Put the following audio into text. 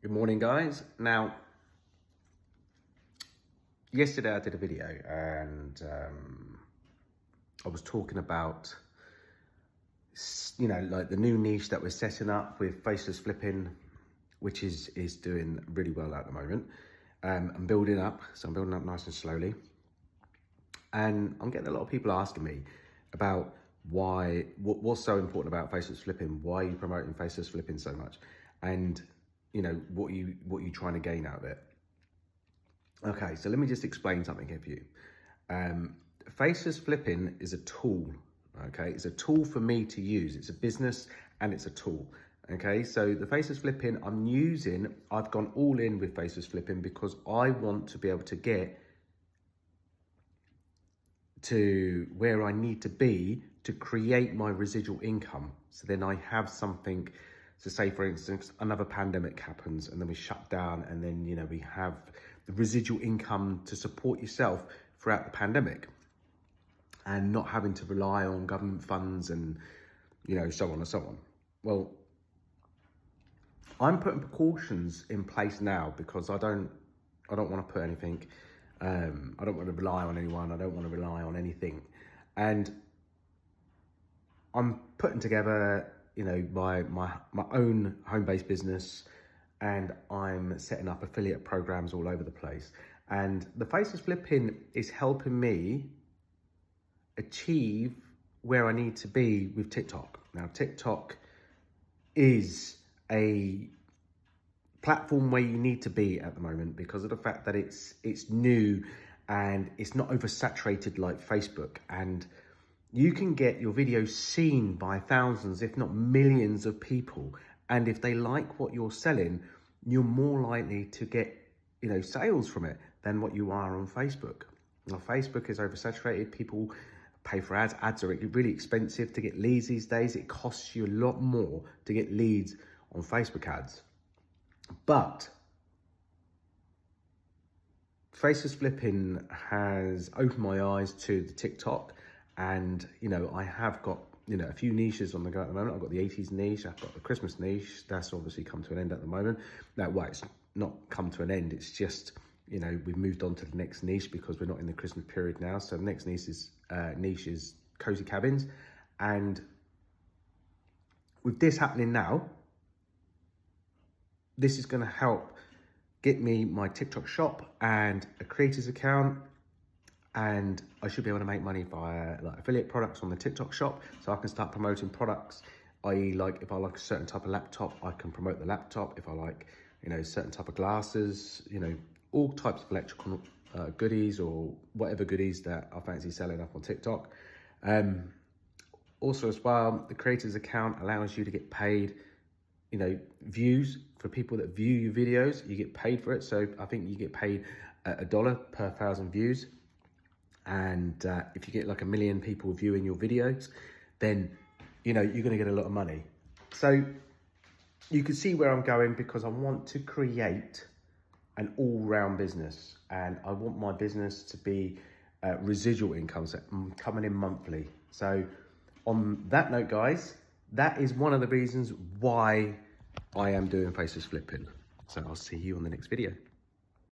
Good morning, guys. Now, yesterday I did a video and I was talking about, like the new niche that we're setting up with Faceless Flipping, which is doing really well at the moment. I'm building up, so I'm building up nice and slowly. And I'm getting a lot of people asking me about what's so important about Faceless Flipping? Why are you promoting Faceless Flipping so much? And what are you trying to gain out of it? Okay, so let me just explain something here for you. Faceless Flipping is a tool, okay? It's a tool for me to use. It's a business and it's a tool, okay? So the Faceless Flipping I've gone all in with Faceless Flipping because I want to be able to get to where I need to be to create my residual income. So then I have something to say, for instance, another pandemic happens and then we shut down and then, we have the residual income to support yourself throughout the pandemic and not having to rely on government funds and, so on and so on. Well, I'm putting precautions in place now because I don't want to put anything, I don't want to rely on anyone. I don't want to rely on anything. And I'm putting together, my own home-based business, and I'm setting up affiliate programs all over the place. And the Faceless Flipping is helping me achieve where I need to be with TikTok. Now, TikTok is a platform where you need to be at the moment because of the fact that it's new and it's not oversaturated like Facebook, and you can get your videos seen by thousands, if not millions of people. And if they like what you're selling, you're more likely to get, sales from it than what you are on Facebook. Now, Facebook is oversaturated. People pay for ads. Ads are really expensive to get leads these days. It costs you a lot more to get leads on Facebook ads. But Faceless Flipping has opened my eyes to the TikTok, and I have got a few niches on the go at the moment. I've got the 80s niche, I've got the Christmas niche. That's obviously come to an end at the moment. Now, it's not come to an end, it's just we've moved on to the next niche because we're not in the Christmas period now. So the next niche is cozy cabins, and with this happening now, this is going to help get me my TikTok shop and a creators account, and I should be able to make money via like affiliate products on the TikTok shop. So I can start promoting products, i.e. like if I like a certain type of laptop, I can promote the laptop. If I like, certain type of glasses, all types of electrical goodies or whatever goodies that I fancy selling up on TikTok. Also as well, the creators account allows you to get paid, views. For people that view your videos, you get paid for it. So I think you get paid $1 per 1,000 views. And if you get like 1 million people viewing your videos, then, you're going to get a lot of money. So you can see where I'm going because I want to create an all-round business, and I want my business to be residual income, so coming in monthly. So on that note, guys, that is one of the reasons why I am doing Faceless Flipping. So I'll see you on the next video.